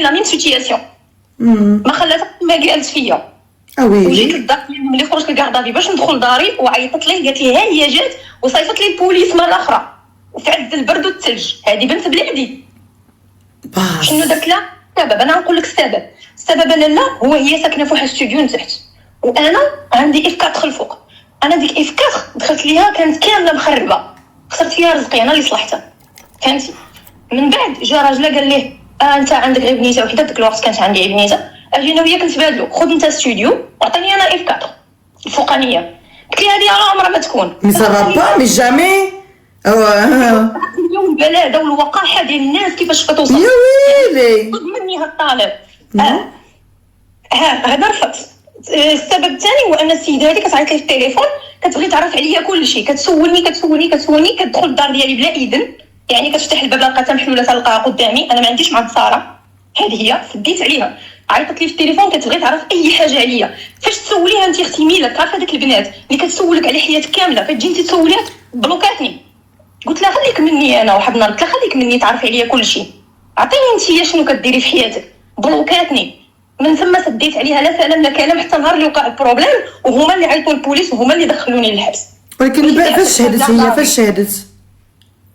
لا ميم سيتياسيون ما خلاتها ما قالت فيا. وي وجيت للدار ملي خرجت لكاردافي باش ندخل داري وعيطت ليه قالت لي ها هي جات وصيفط لي البوليس مره اخرى وفي عز البرد والثلج. هذه بنت بلادي. شنو درت لها؟ السبب انا نقول لك السبب انا لا هو هي ساكنه في واحد ستوديو من تحت وانا عندي اف 4 الفوق. انا ديك اف 4 دخلت ليها كانت كامله مخربه خسرت فيها رزقي انا اللي صلحتها فهمتي. من بعد جا راجله قال ليه انت عندك غير بنيته وحده. ديك الوقت كانت عندي بنيته اجينا وياك نتبادلوا خذ انت ستوديو وعطيني انا اف 4 الفوقانيه. قلت لي هذه راه عمرها ما تكون مي سافا با مي جامي اليوم البلاده والوقاحه ديال الناس كيفاش كتوصل. يا ويلي خذ مني هاد الطالب. هذا رفضت. السبب الثاني هو ان السيده هذه كتعيط لي في التليفون كتبغي تعرف عليا كل شيء كتسولني كتدخل الدار ديالي بلا اذن يعني كتفتح الباب لقاتها محلوله تلقاها قدامي انا ما عنديش مع الصاره. هذه هي فديت عليها عيطت لي في التليفون كتبغي تعرف اي حاجه عليا. فاش تسوليها انت اختي ميلا تعرف هذيك البنات اللي كتسولك على حياتك كامله فتجي انت تسوليها بلوكاتني. قلت لها خليك مني انا واحد النهار قلت لها خليك مني تعرفي عليا كل شيء عطيني انت شنو كديري في حياتك. بلوكاتني من ثم سديت عليها لا سلام لا كلام حتى نهار اللي وقع البروبليم وهما اللي عيطوا البوليس وهما اللي دخلوني للحبس. ولكن فاش شهدت هي فاش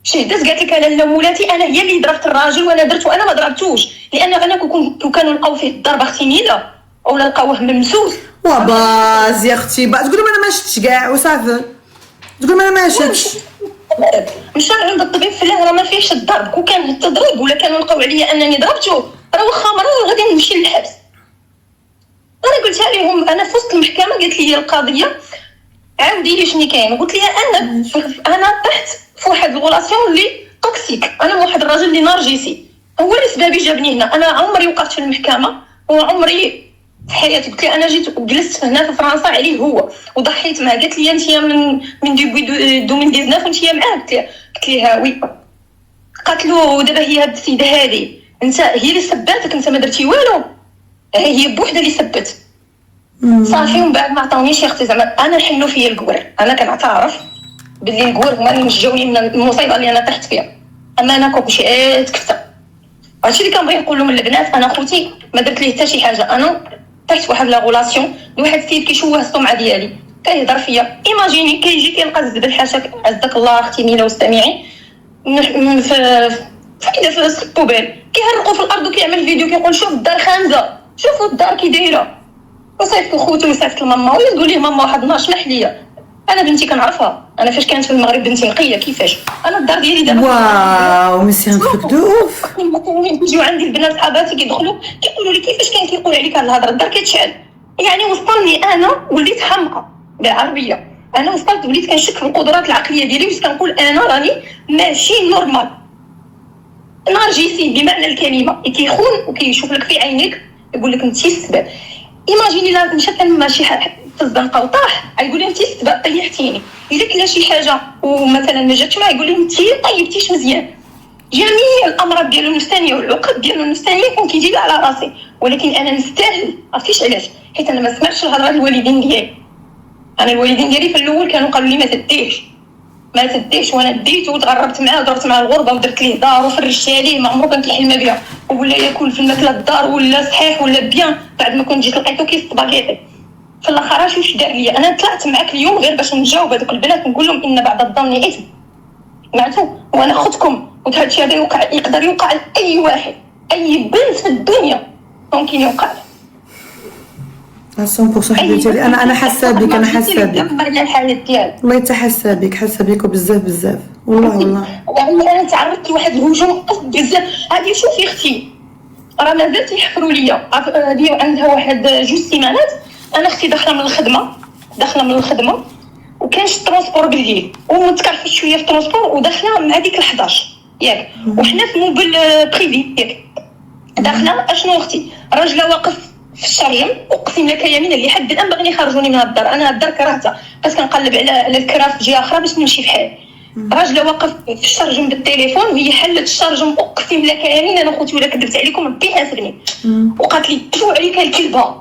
شهدت قالت لك انا لا مولاتي انا هي اللي ضربت الراجل وانا درت وانا ما ضربتوش لان انا كون كانوا لقاو فيه الضربه اختي ميلا ولا لقاوه ممسوس وباز يا اختي تقول انا ما شفتش كاع وصافي تقول انا ما شفتش. مشى عند الطبيب في راه ما فيهش الضرب كون كان التضريب ولا كانوا لقاو عليا انني ضربته راه واخا مرة غادي نمشي للحبس. انا قلتها لهم انا في وسط المحكمه قالت لي القضيه عاودي لي شنو كاين. قلت لها انا طحت في واحد الغولاسيون اللي توكسيك انا واحد الراجل اللي نرجسي هو اللي سبابي جابني هنا. انا عمري وقفت في المحكمه وعمري في حياتي قلت لها انا جيت وجلست هنا في فرنسا عليه هو وضحيت معاه. قالت لي انت من ديبي 2019 وانت معاه. قلت لها وي. قالت له دابا هي هاد السيده هذه انت هي اللي سباتك انت ما درتي والو هي بوحدها اللي سبت صافي. ومن بعد ما عطاونيش اختي زعما انا نحلوا فيا الكور. انا كنعترف باللي الكور هما اللي مشجعوني من المصيبه اللي انا طحت فيها اما انا كنت مشيت كفته. هادشي اللي كنبغي نقول لهم البنات انا خوتي ما درت ليه حتى شي حاجه. انا طحت في واحد لا غولاسيون لواحد السيد كيشوه السمعه ديالي كيهضر فيا. ايماجيني كيجي كيلقى الزبل حاشاك عزك الله اختي ميلا واستمعي في البوبيل كيهرقوا في الارض وكيعمل فيديو كيقول شوف الدار خانزه شوفوا الدار كي دايره وصيفط لخوتو وصيفط لماما ويقول ليه ماما واحد النهار سمح ليا انا بنتي كنعرفها. انا فاش كانت في المغرب بنتي نقيه كيفاش انا الدار ديالي دابا واو مسيان تخدوف. يجيو عندي البنات صحاباتي كيدخلوا كيقولوا لي كيفاش كان كيقول عليك هاد الهضره الدار كتشعل. يعني وصلني انا وليت حمقى بالعربيه. انا وصلت وليت كنشك في القدرات العقليه ديالي واش كنقول انا راني ماشي نورمال نرجسي بمعنى الكلمه كيخون وكيشوف لك في عينيك يقول لك انت السبب. ايماجيني لا مشات ماشي في الزنقه وطاح يقول لي انت السبب طيحتيني. الا كلا شي حاجه ومثلا ما جاتش معاه يقول لي انت طيبتيش مزيان. جميع الامراض ديالو النفسانيه والعقد ديالو النفسانيه كان كيجي على راسي ولكن انا نستاهل. عرفتيش علاش؟ حيت انا ما سمعتش الهضره الوالدين ديالي. انا الوالدين ديالي في الاول كانوا قالوا لي ما تديش وانا ديت وتغربت معاه ودرت معاه الغربه ودرت ليه دار وفرشت عليه ما عمرو كان كيحلم بها ولا ياكل في الماكله الدار ولا صحيح ولا بيان. بعد ما كنت جيت لقيتو كيسباغيطي في الاخر واش دار ليا. انا طلعت معاك اليوم غير باش نجاوب هذوك البنات نقول لهم ان بعد الظن اثم سمعتوا وانا اختكم وهذا الشيء هذا يقدر يوقع لاي واحد اي بنت في الدنيا ممكن يوقع 100% حبيبتي. انا حاسه بك الحالات ديالك والله يتحسى بك حاسه بك بزاف والله يعني انا تعرضت لواحد الهجوم بزاف. هذه شوفي اختي راه مازالت يحفروا ليا هذه عندها واحد 2 سيمانات. انا اختي داخله من الخدمه وكانش الترونسبور بالليل ومتكرفت شويه في الترونسبور وداخله مع ديك 11 ياك وحنا في موبل بريفي ياك داخله اشنو اختي راجله واقف في الشرجم اقسم لك يمين اللي حد الان باغيين يخرجوني من الدار. انا الدار كرهتها بس كنقلب على الكراف في جهه اخرى باش نمشي في حالي. راجله واقف في الشرجم بالتليفون وهي حلت الشرجم اقسم لك يمين انا خوتي ولا كذبت عليكم ربي حاسبني وقالت لي شو عليك الكلبه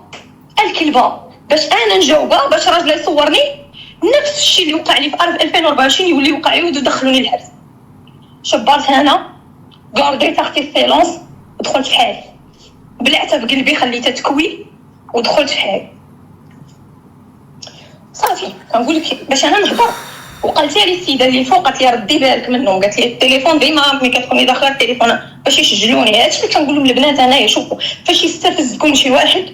باش انا نجاوبها باش راجله يصورني نفس الشيء اللي وقع لي في 2024 يولي يوقع لي ودخلوني الحبس. شبرت انا غارديت اختي السيلونس ودخلت في حالي بلعتها بقلبي خليتها تكوي ودخلت في حالي صافي. كنقول لك باش انا نهضر، وقالت لي السيده اللي فوق قالت لي ردي بالك منه، قالت لي التليفون ديما ملي كتكوني داخله التليفون باش يسجلوني. هادشي اللي كنقول للبنات انايا، شوفوا فاش يستفزكم شي واحد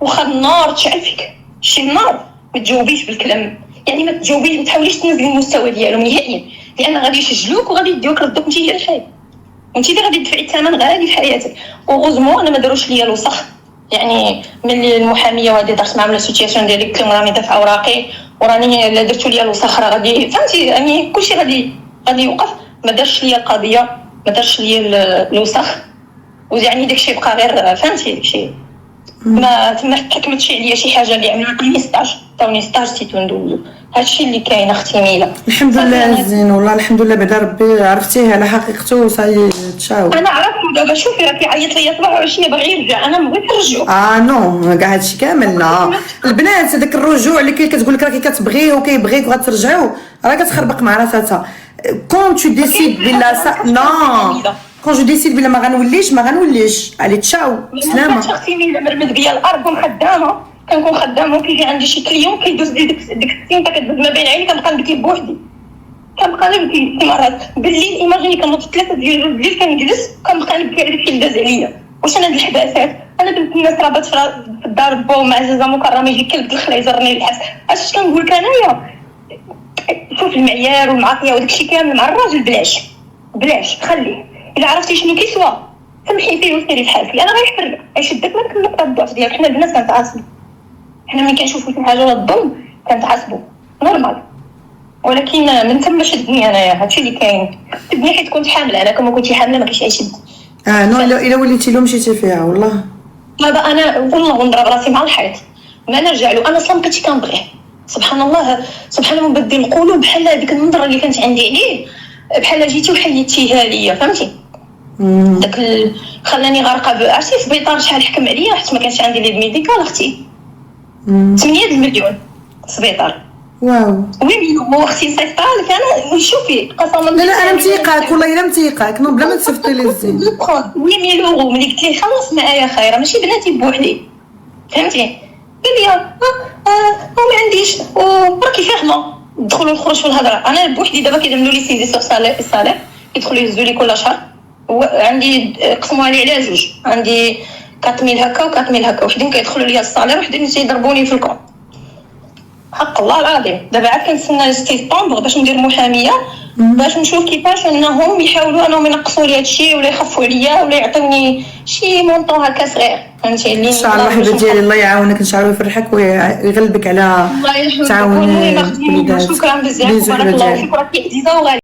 واخا النار تشعل فيك، شي النار ما تجاوبيش بالكلام، يعني ما تجاوبيش، ما تحاوليش تنزلي المستوى ديالهم نهائيا، لان غادي يسجلوك وغادي يديوك ردوك انت هي الحي، وانت اللي غادي تدفعي الثمن غادي في حياتك. وغوزمو انا ما داروش ليا الوسخ، يعني ملي المحاميه وهادي دارت معامله السيتياسيون ديالي قلت لهم راني دافعه اوراقي وراني الا درتو ليا الوسخ راه غادي فهمتي، يعني كلشي غادي يوقف. ما دارش ليا القضيه، ما دارش ليا الوسخ، ويعني داكشي بقى غير فهمتي داكشي ما تما حكمتش عليا شي حاجه اللي عملتني عطاوني ستاج سيتو ندوزو. هادشي اللي كاين اختي ميلا. الحمد لله زين والله الحمد لله، بعدا ربي عرفتيه على حقيقته وصاي تشاو. انا عرفت دابا، شوفي راه كيعيط ليا 27 باغي يرجع، انا ما بغيتش نرجعو. نو كاع هادشي كامل لا. البنات هذاك الرجوع اللي كتقول لك راكي كتبغيه وكيبغيك وغترجعوا راه كتخربق مع راساتها. كون تو ديسيد بلا نو كون جو ديسيد بلا ما غنوليش علي تشاو سلامه. شخصي ملي مرمد بيا الارض وخدامه، كنكون خدامه وكيجي عندي شي كليون كيدوز لي ديك السين كتدوز ما بين عيني، كنبقى نبكي بوحدي، كنبقى نبكي مرات بالليل. ايماجيني كنوض 3 ديال الليل كنجلس كنبقى نبكي على داكشي اللي داز عليا. واش انا هاد الحباسات، انا بنت الناس راه في الدار با معززه مكرمه يجي كلب الخلا يزرني الحس. اش كنقول لك انايا، شوف المعيار والمعطيه وداكشي كامل مع الراجل بلاش خليه. الا عرفتي شنو كيسوى سمحي فيه وسيري بحالك، انا غيحفرك غيشدك من نقطه الضعف ديالك. حنا البنات كنتعاصبوا، حنا ملي كنشوفوا شي حاجه ولا الظلم كنتعاصبوا نورمال، ولكن من تما شدني انايا. هادشي اللي كاين، تبني حيت كنت حامله، انا كون كنتي حامله ما كاينش يشد. نو الا وليتي له مشيتي فيها والله. دابا انا والله نضرب راسي مع الحيط ما نرجع له. انا اصلا ما كنتش كنبغيه، سبحان الله سبحان مبدل القلوب. بحال هذيك النظره اللي كانت عندي عليه، بحال جيتي وحيدتيها ليا فهمتي. داك خلاني غارقه. عرفتي السبيطار شحال حكم عليا حيت ما كانش عندي ليد ميديكال اختي؟ 8 المليون سبيطار. واو وي هو اختي سيطال. انا شوفي قسما لا انا متيقاك والله الا متيقاك نو بلا ما تصيفطي لي الزين. 8000 يورو ملي قلت لي خلص معايا خيره ماشي بناتي بوحدي فهمتي. قال لي ما عنديش وراكي فاهمه ندخلوا نخرج في الهضره. انا بوحدي دابا كيعملوا لي سيزي سوغ الصالير يدخلوا يهزوا لي كل شهر، وعندي قسموها لي على جوج، عندي 4000 هكا و4000 هكا، وحدين كيدخلوا لي الصالير وحدين تيضربوني في الكون. حق الله العظيم. دابا عاد كنتسنى سبتمبر باش ندير محاميه باش نشوف كيفاش انهم يحاولوا انهم ينقصوا لي هادشي ولا يخفوا عليا ولا يعطوني شي مونطون هكا صغير فهمتي. اللي ان شاء الله حبيبتي ديالي الله يعاونك ان شاء الله ويفرحك ويغلبك على الله يحفظك. تعاون الوليدات. شكرا بزاف وبارك الله فيك، راكي عزيزه وغاليه.